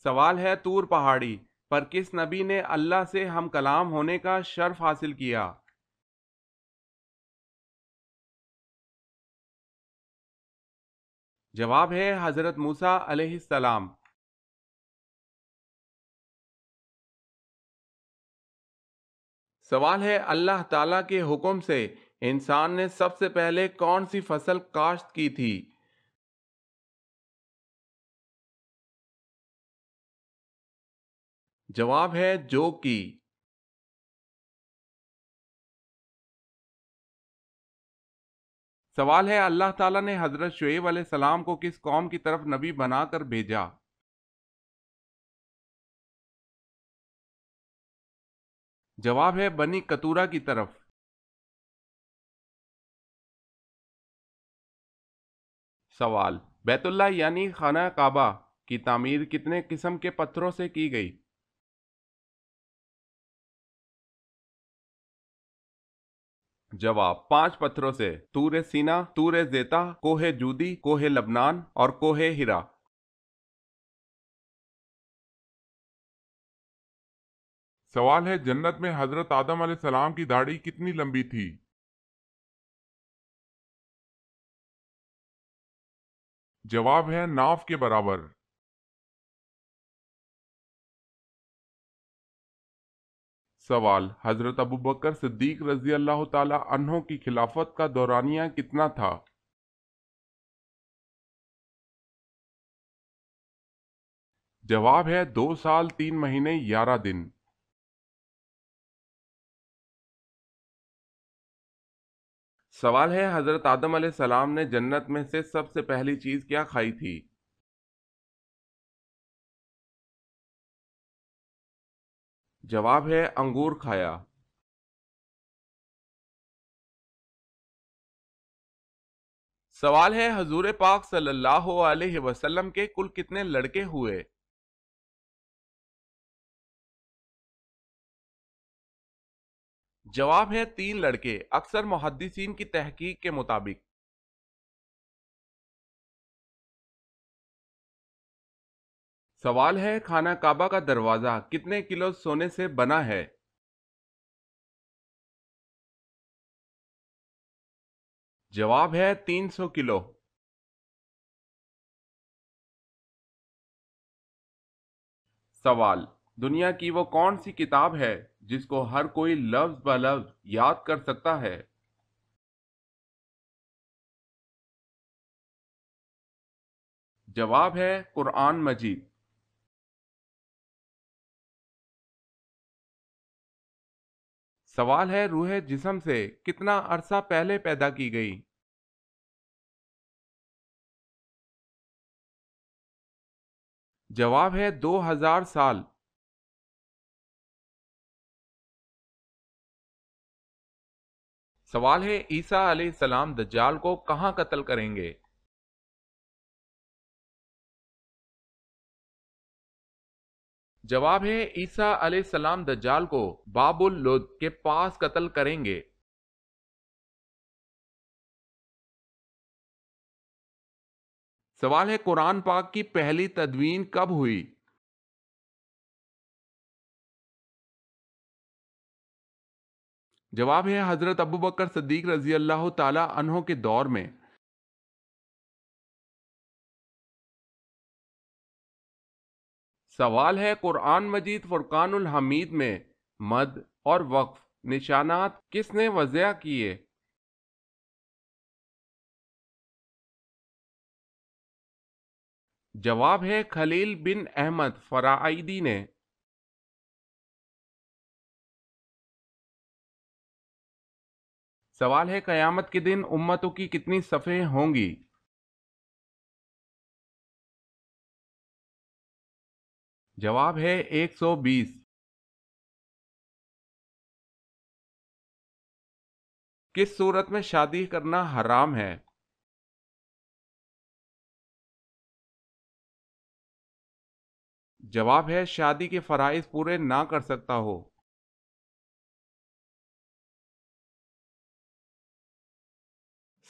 سوال ہے طور پہاڑی پر کس نبی نے اللہ سے ہم کلام ہونے کا شرف حاصل کیا؟ جواب ہے حضرت موسیٰ علیہ السلام۔ سوال ہے اللہ تعالیٰ کے حکم سے انسان نے سب سے پہلے کون سی فصل کاشت کی تھی؟ جواب ہے جو کی۔ سوال ہے اللہ تعالیٰ نے حضرت شعیب علیہ السلام کو کس قوم کی طرف نبی بنا کر بھیجا؟ جواب ہے بنی کتورہ کی طرف۔ سوال بیت اللہ یعنی خانہ کعبہ کی تعمیر کتنے قسم کے پتھروں سے کی گئی؟ جواب 5 پتھروں سے: طور سینا، طور زیتا، کوہ جودی، کوہ لبنان اور کوہ ہرا۔ سوال ہے جنت میں حضرت آدم علیہ السلام کی داڑھی کتنی لمبی تھی؟ جواب ہے ناف کے برابر۔ سوال حضرت ابوبکر صدیق رضی اللہ تعالی عنہ کی خلافت کا دورانیہ کتنا تھا؟ جواب ہے 2 سال 3 مہینے 11 دن۔ سوال ہے حضرت آدم علیہ السلام نے جنت میں سے سب سے پہلی چیز کیا کھائی تھی؟ جواب ہے انگور کھایا۔ سوال ہے حضور پاک صلی اللہ علیہ وسلم کے کل کتنے لڑکے ہوئے؟ جواب ہے 3 لڑکے، اکثر محدثین کی تحقیق کے مطابق۔ سوال ہے خانہ کعبہ کا دروازہ کتنے کلو سونے سے بنا ہے؟ جواب ہے 300 کلو۔ سوال دنیا کی وہ کون سی کتاب ہے جس کو ہر کوئی لفظ بہ لفظ یاد کر سکتا ہے؟ جواب ہے قرآن مجید۔ سوال ہے روح جسم سے کتنا عرصہ پہلے پیدا کی گئی؟ جواب ہے 2000 سال۔ سوال ہے عیسیٰ علیہ السلام دجال کو کہاں قتل کریں گے؟ جواب ہے عیسیٰ علیہ السلام دجال کو باب اللد کے پاس قتل کریں گے۔ سوال ہے قرآن پاک کی پہلی تدوین کب ہوئی؟ جواب ہے حضرت ابوبکر صدیق رضی اللہ تعالی عنہ کے دور میں۔ سوال ہے قرآن مجید فرقان الحمید میں مد اور وقف نشانات کس نے وضع کیے؟ جواب ہے خلیل بن احمد فرائیدی نے۔ سوال ہے قیامت کے دن امتوں کی کتنی صفیں ہوں گی؟ جواب ہے 120۔ کس صورت میں شادی کرنا حرام ہے؟ جواب ہے شادی کے فرائض پورے نہ کر سکتا ہو۔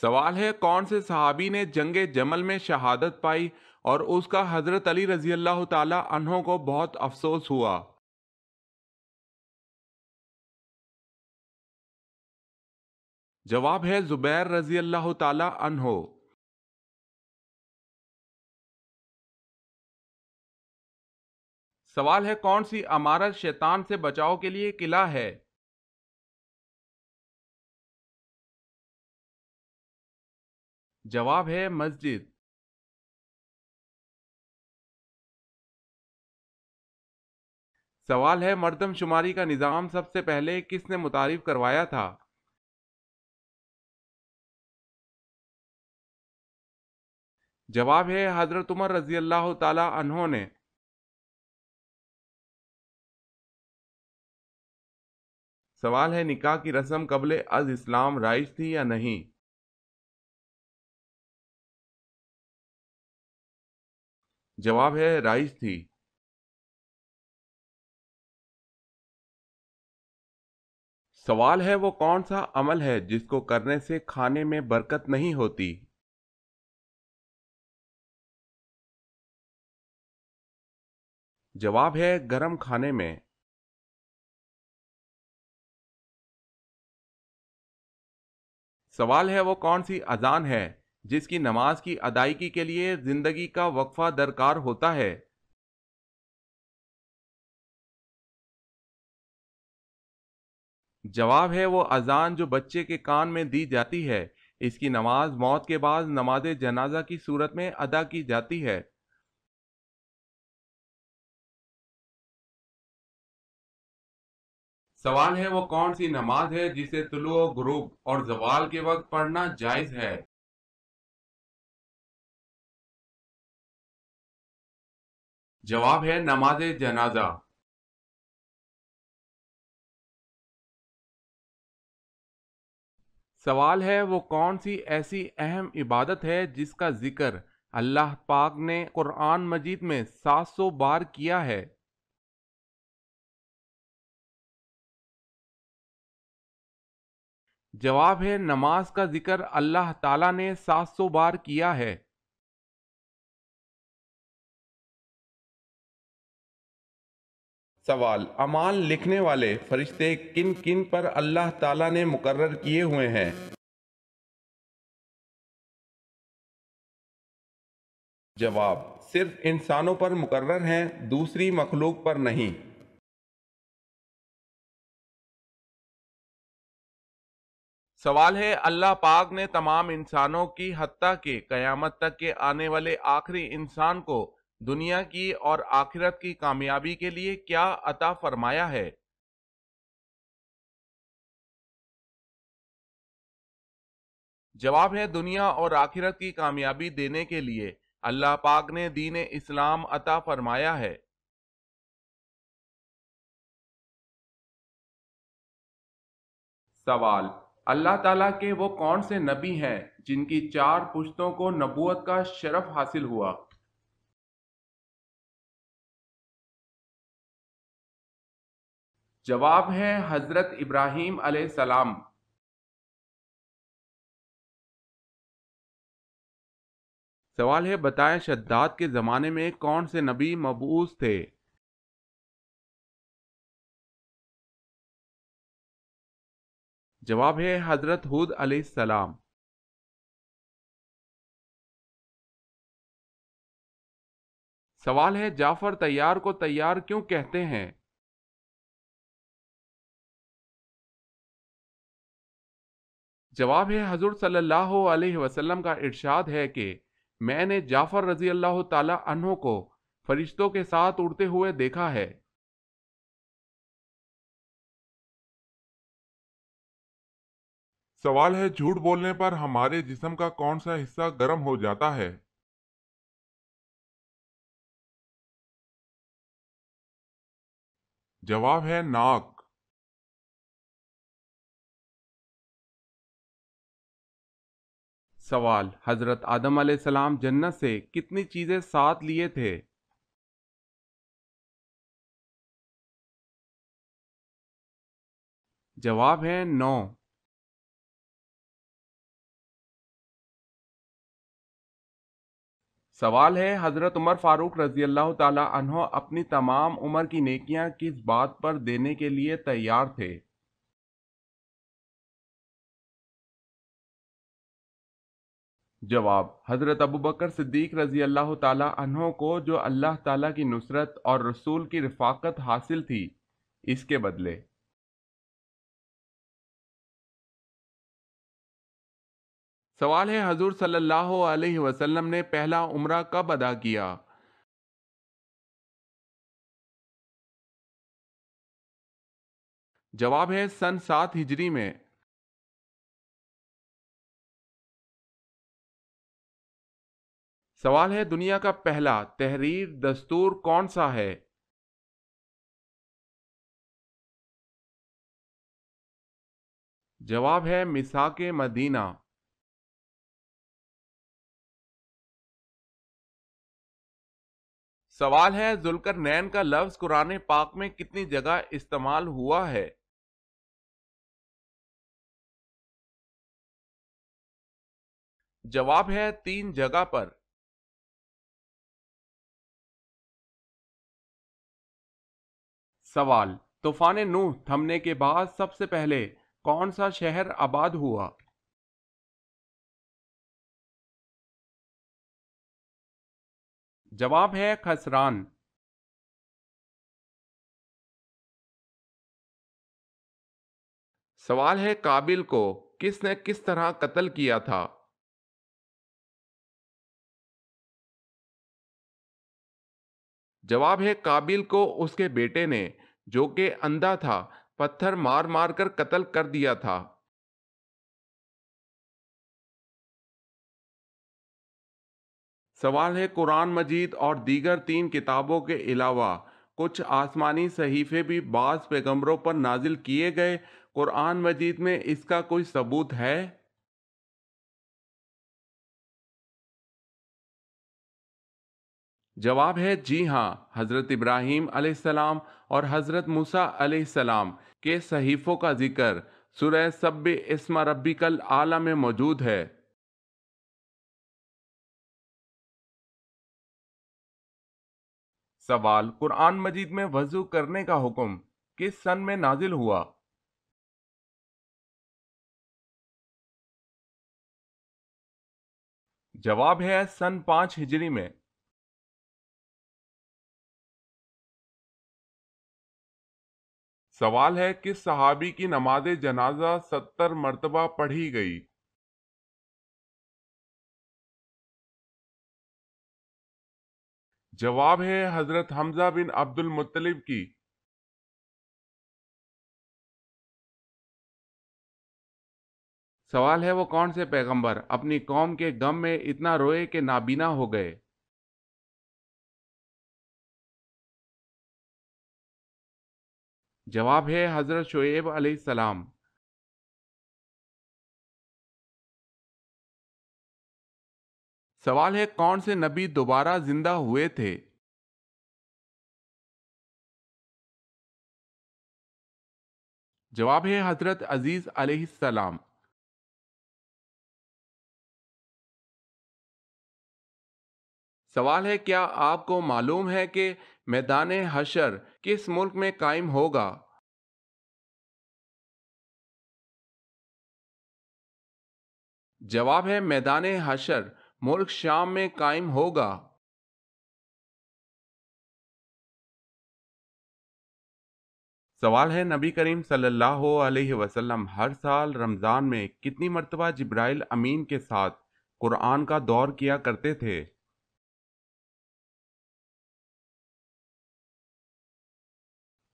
سوال ہے کون سے صحابی نے جنگ جمل میں شہادت پائی اور اس کا حضرت علی رضی اللہ تعالی عنہ کو بہت افسوس ہوا۔ جواب ہے زبیر رضی اللہ تعالی عنہ۔ سوال ہے کون سی عمارت شیطان سے بچاؤ کے لیے قلعہ ہے؟ جواب ہے مسجد۔ سوال ہے مردم شماری کا نظام سب سے پہلے کس نے متعارف کروایا تھا؟ جواب ہے حضرت عمر رضی اللہ تعالی عنہ نے۔ سوال ہے نکاح کی رسم قبل از اسلام رائج تھی یا نہیں؟ جواب ہے رائج تھی۔ سوال ہے وہ کون سا عمل ہے جس کو کرنے سے کھانے میں برکت نہیں ہوتی؟ جواب ہے گرم کھانے میں۔ سوال ہے وہ کون سی اذان ہے جس کی نماز کی ادائیگی کے لیے زندگی کا وقفہ درکار ہوتا ہے؟ جواب ہے وہ اذان جو بچے کے کان میں دی جاتی ہے، اس کی نماز موت کے بعد نماز جنازہ کی صورت میں ادا کی جاتی ہے۔ سوال ہے وہ کون سی نماز ہے جسے طلوع و غروب اور زوال کے وقت پڑھنا جائز ہے؟ جواب ہے نماز جنازہ۔ سوال ہے وہ کون سی ایسی اہم عبادت ہے جس کا ذکر اللہ پاک نے قرآن مجید میں 700 بار کیا ہے؟ جواب ہے نماز کا ذکر اللہ تعالیٰ نے 700 بار کیا ہے۔ سوال اعمال لکھنے والے فرشتے کن کن پر اللہ تعالیٰ نے مقرر کیے ہوئے ہیں؟ جواب صرف انسانوں پر مقرر ہیں، دوسری مخلوق پر نہیں۔ سوال ہے اللہ پاک نے تمام انسانوں کی حتیٰ کہ قیامت تک کے آنے والے آخری انسان کو دنیا کی اور آخرت کی کامیابی کے لیے کیا عطا فرمایا ہے؟ جواب ہے دنیا اور آخرت کی کامیابی دینے کے لیے اللہ پاک نے دین اسلام عطا فرمایا ہے۔ سوال اللہ تعالیٰ کے وہ کون سے نبی ہیں جن کی 4 پشتوں کو نبوت کا شرف حاصل ہوا؟ جواب ہے حضرت ابراہیم علیہ السلام۔ سوال ہے بتائیں شداد کے زمانے میں کون سے نبی مبعوث تھے؟ جواب ہے حضرت ہود علیہ السلام۔ سوال ہے جعفر طیار کو طیار کیوں کہتے ہیں؟ جواب ہے حضور صلی اللہ علیہ وسلم کا ارشاد ہے کہ میں نے جعفر رضی اللہ تعالی عنہ کو فرشتوں کے ساتھ اڑتے ہوئے دیکھا ہے۔ سوال ہے جھوٹ بولنے پر ہمارے جسم کا کون سا حصہ گرم ہو جاتا ہے؟ جواب ہے ناک۔ سوال حضرت آدم علیہ السلام جنت سے کتنی چیزیں ساتھ لیے تھے؟ جواب ہے 9۔ سوال ہے حضرت عمر فاروق رضی اللہ تعالی عنہ اپنی تمام عمر کی نیکیاں کس بات پر دینے کے لیے تیار تھے؟ جواب: حضرت ابوبکر صدیق رضی اللہ تعالی عنہ کو جو اللہ تعالی کی نصرت اور رسول کی رفاقت حاصل تھی، اس کے بدلے۔ سوال ہے حضور صلی اللہ علیہ وسلم نے پہلا عمرہ کب ادا کیا؟ جواب ہے سن 7 ہجری میں۔ سوال ہے دنیا کا پہلا تحریر دستور کون سا ہے؟ جواب ہے میثاق مدینہ۔ سوال ہے ذوالقرنین کا لفظ قرآن پاک میں کتنی جگہ استعمال ہوا ہے؟ جواب ہے 3 جگہ پر۔ سوال: طوفان نوح تھمنے کے بعد سب سے پہلے کون سا شہر آباد ہوا؟ جواب ہے خسران۔ سوال ہے قابل کو کس نے کس طرح قتل کیا تھا؟ جواب ہے قابل کو اس کے بیٹے نے، جو کہ اندھا تھا، پتھر مار مار کر قتل کر دیا تھا۔ سوال ہے قرآن مجید اور دیگر 3 کتابوں کے علاوہ کچھ آسمانی صحیفے بھی بعض پیغمبروں پر نازل کیے گئے، قرآن مجید میں اس کا کوئی ثبوت ہے؟ جواب ہے جی ہاں، حضرت ابراہیم علیہ السلام اور حضرت موسیٰ علیہ السلام کے صحیفوں کا ذکر سورہ سبح اسم ربک الاعلی میں موجود ہے۔ سوال: قرآن مجید میں وضو کرنے کا حکم کس سن میں نازل ہوا؟ جواب ہے سن 5 ہجری میں۔ سوال ہے کس صحابی کی نماز جنازہ 70 مرتبہ پڑھی گئی؟ جواب ہے حضرت حمزہ بن عبد المطلب کی۔ سوال ہے وہ کون سے پیغمبر اپنی قوم کے غم میں اتنا روئے کہ نابینا ہو گئے؟ جواب ہے حضرت شعیب علیہ السلام۔ سوال ہے کون سے نبی دوبارہ زندہ ہوئے تھے؟ جواب ہے حضرت عزیز علیہ السلام۔ سوال ہے کیا آپ کو معلوم ہے کہ میدان حشر کس ملک میں قائم ہوگا؟ جواب ہے میدان حشر ملک شام میں قائم ہوگا۔ سوال ہے نبی کریم صلی اللہ علیہ وسلم ہر سال رمضان میں کتنی مرتبہ جبرائیل امین کے ساتھ قرآن کا دور کیا کرتے تھے؟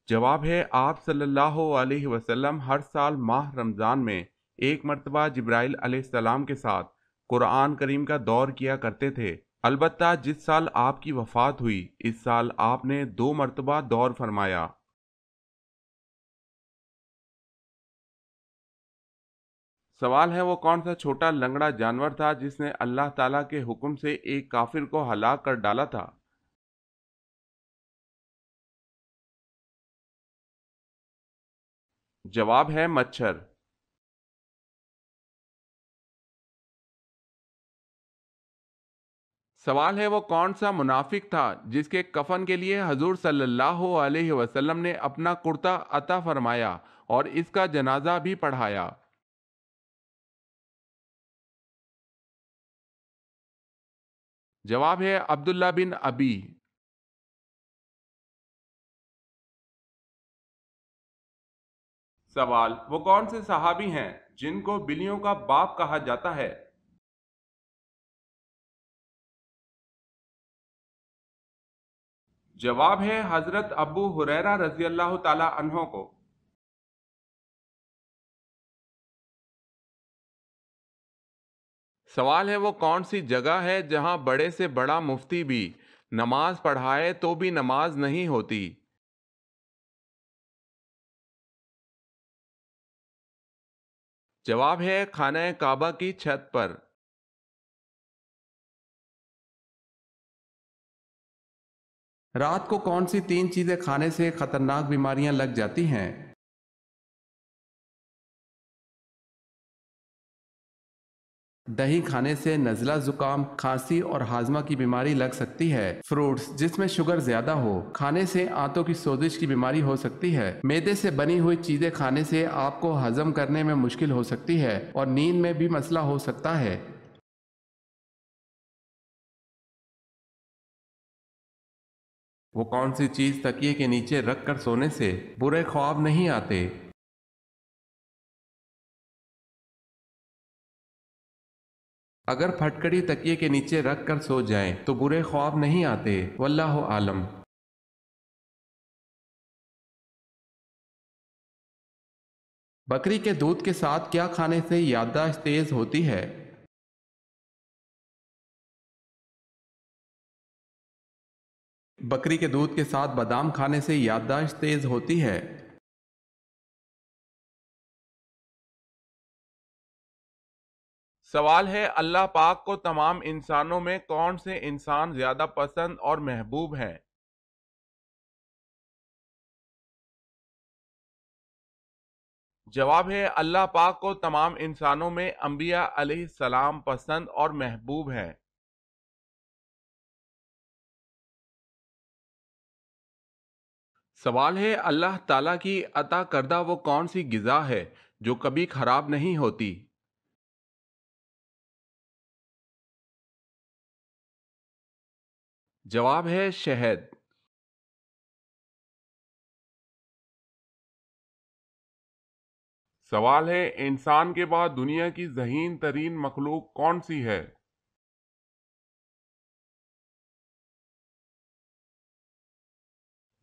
جواب ہے آپ صلی اللہ علیہ وسلم ہر سال ماہ رمضان میں 1 مرتبہ جبرائیل علیہ السلام کے ساتھ قرآن کریم کا دور کیا کرتے تھے، البتہ جس سال آپ کی وفات ہوئی اس سال آپ نے 2 مرتبہ دور فرمایا۔ سوال ہے وہ کون سا چھوٹا لنگڑا جانور تھا جس نے اللہ تعالیٰ کے حکم سے ایک کافر کو ہلاک کر ڈالا تھا؟ جواب ہے مچھر۔ سوال ہے وہ کون سا منافق تھا جس کے کفن کے لیے حضور صلی اللہ علیہ وسلم نے اپنا کرتا عطا فرمایا اور اس کا جنازہ بھی پڑھایا؟ جواب ہے عبداللہ بن ابی۔ سوال وہ کون سے صحابی ہیں جن کو بلیوں کا باپ کہا جاتا ہے؟ جواب ہے حضرت ابو ہریرہ رضی اللہ تعالی عنہ کو۔ سوال ہے وہ کون سی جگہ ہے جہاں بڑے سے بڑا مفتی بھی نماز پڑھائے تو بھی نماز نہیں ہوتی؟ جواب ہے خانہ کعبہ کی چھت پر۔ رات کو کون سی تین چیزیں کھانے سے خطرناک بیماریاں لگ جاتی ہیں؟ دہی کھانے سے نزلہ، زکام، کھانسی اور ہاضمہ کی بیماری لگ سکتی ہے۔ فروٹس جس میں شوگر زیادہ ہو کھانے سے آنتوں کی سوزش کی بیماری ہو سکتی ہے۔ میدے سے بنی ہوئی چیزیں کھانے سے آپ کو ہضم کرنے میں مشکل ہو سکتی ہے اور نیند میں بھی مسئلہ ہو سکتا ہے۔ وہ کون سی چیز تکیے کے نیچے رکھ کر سونے سے برے خواب نہیں آتے؟ اگر پھٹکڑی تکیے کے نیچے رکھ کر سو جائیں تو برے خواب نہیں آتے، واللہ عالم۔ بکری کے دودھ کے ساتھ کیا کھانے سے یادداشت تیز ہوتی ہے؟ بکری کے دودھ کے ساتھ بادام کھانے سے یادداشت تیز ہوتی ہے۔ سوال ہے اللہ پاک کو تمام انسانوں میں کون سے انسان زیادہ پسند اور محبوب ہیں؟ جواب ہے اللہ پاک کو تمام انسانوں میں انبیاء علیہ السلام پسند اور محبوب ہیں۔ سوال ہے اللہ تعالیٰ کی عطا کردہ وہ کون سی غذا ہے جو کبھی خراب نہیں ہوتی؟ جواب ہے شہد۔ سوال ہے انسان کے بعد دنیا کی ذہین ترین مخلوق کون سی ہے؟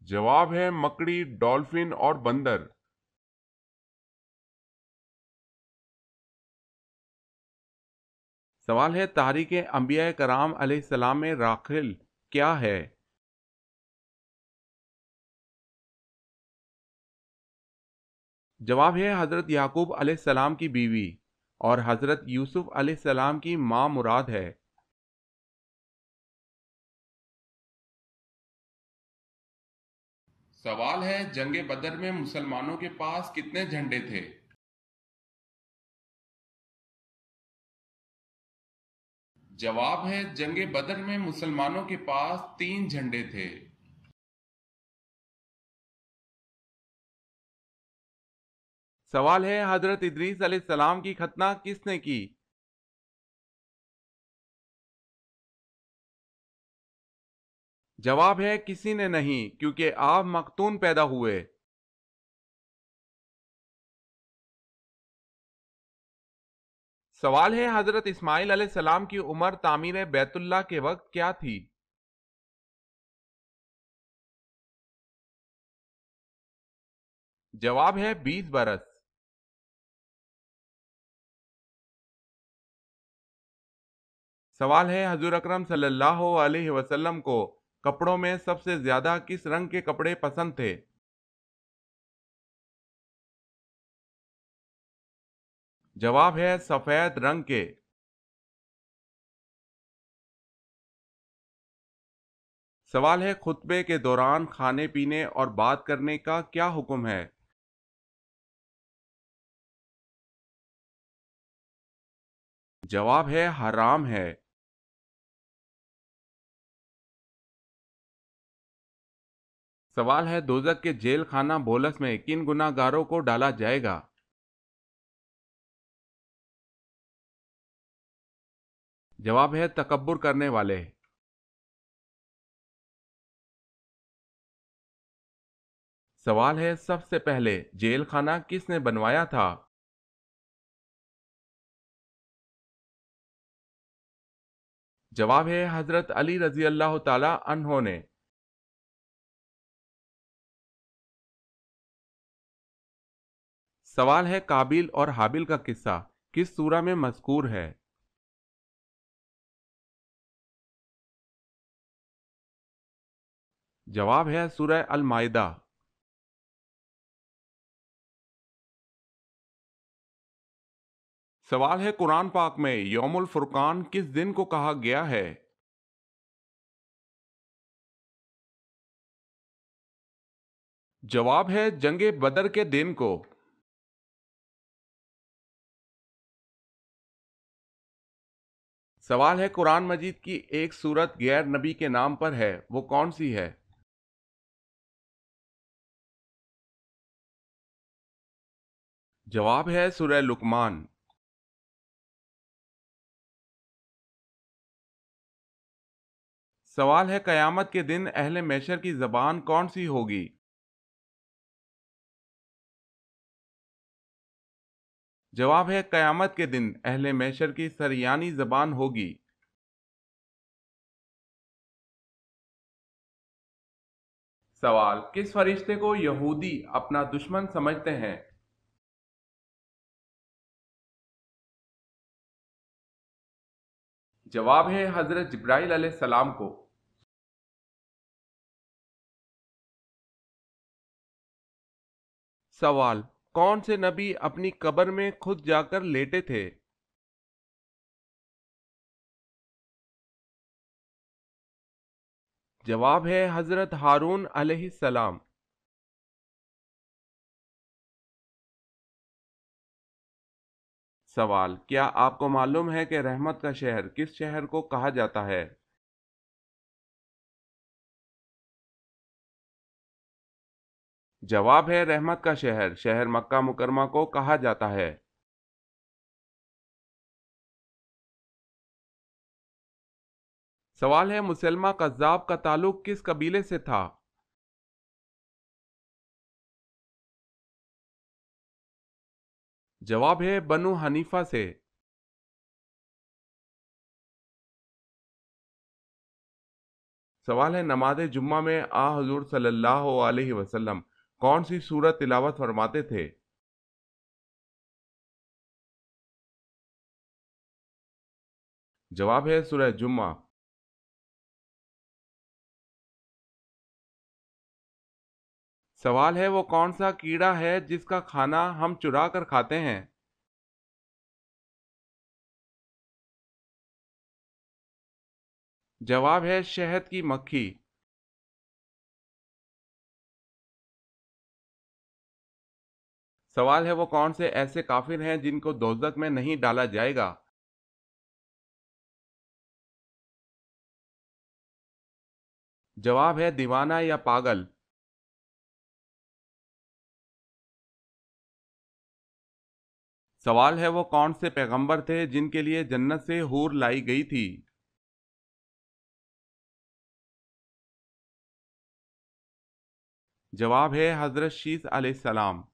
جواب ہے مکڑی، ڈولفن اور بندر۔ سوال ہے تحریک انبیاء کرام علیہ السلام میں راکھل کیا ہے؟ جواب ہے حضرت یعقوب علیہ السلام کی بیوی اور حضرت یوسف علیہ السلام کی ماں مراد ہے۔ سوال ہے جنگ بدر میں مسلمانوں کے پاس کتنے جھنڈے تھے؟ جواب ہے جنگ بدر میں مسلمانوں کے پاس 3 جھنڈے تھے۔ سوال ہے حضرت ادریس علیہ السلام کی ختنہ کس نے کی؟ جواب ہے کسی نے نہیں، کیونکہ آپ مختون پیدا ہوئے۔ سوال ہے حضرت اسماعیل علیہ السلام کی عمر تعمیر بیت اللہ کے وقت کیا تھی؟ جواب ہے 20 برس۔ سوال ہے حضور اکرم صلی اللہ علیہ وسلم کو کپڑوں میں سب سے زیادہ کس رنگ کے کپڑے پسند تھے؟ جواب ہے سفید رنگ کے۔ سوال ہے خطبے کے دوران کھانے پینے اور بات کرنے کا کیا حکم ہے؟ جواب ہے حرام ہے۔ سوال ہے دوزخ کے جیل خانہ بولس میں کن گناہ گاروں کو ڈالا جائے گا؟ جواب ہے تکبر کرنے والے۔ سوال ہے سب سے پہلے جیل خانہ کس نے بنوایا تھا؟ جواب ہے حضرت علی رضی اللہ تعالی عنہ نے۔ سوال ہے قابیل اور حابیل کا قصہ کس سورہ میں مذکور ہے؟ جواب ہے سورہ المائدہ۔ سوال ہے قرآن پاک میں یوم الفرقان کس دن کو کہا گیا ہے؟ جواب ہے جنگ بدر کے دن کو۔ سوال ہے قرآن مجید کی ایک سورت غیر نبی کے نام پر ہے، وہ کون سی ہے؟ جواب ہے سورہ لقمان۔ سوال ہے قیامت کے دن اہل محشر کی زبان کون سی ہوگی؟ جواب ہے قیامت کے دن اہل محشر کی سریانی زبان ہوگی۔ سوال کس فرشتے کو یہودی اپنا دشمن سمجھتے ہیں؟ جواب ہے حضرت جبرائیل علیہ السلام کو۔ سوال کون سے نبی اپنی قبر میں خود جا کر لیٹے تھے؟ جواب ہے حضرت ہارون علیہ السلام۔ سوال کیا آپ کو معلوم ہے کہ رحمت کا شہر کس شہر کو کہا جاتا ہے؟ جواب ہے رحمت کا شہر شہر مکہ مکرمہ کو کہا جاتا ہے۔ سوال ہے مسلمہ کذاب کا تعلق کس قبیلے سے تھا؟ جواب ہے بنو حنیفہ سے۔ سوال ہے نماز جمعہ میں حضور صلی اللہ علیہ وسلم کون سی سورت تلاوت فرماتے تھے؟ جواب ہے سورہ جمعہ۔ سوال ہے وہ کون سا کیڑا ہے جس کا کھانا ہم چرا کر کھاتے ہیں؟ جواب ہے شہد کی مکھی۔ سوال ہے وہ کون سے ایسے کافر ہیں جن کو دوزخ میں نہیں ڈالا جائے گا؟ جواب ہے دیوانہ یا پاگل۔ سوال ہے وہ کون سے پیغمبر تھے جن کے لیے جنت سے حور لائی گئی تھی؟ جواب ہے حضرت شیس علیہ السلام۔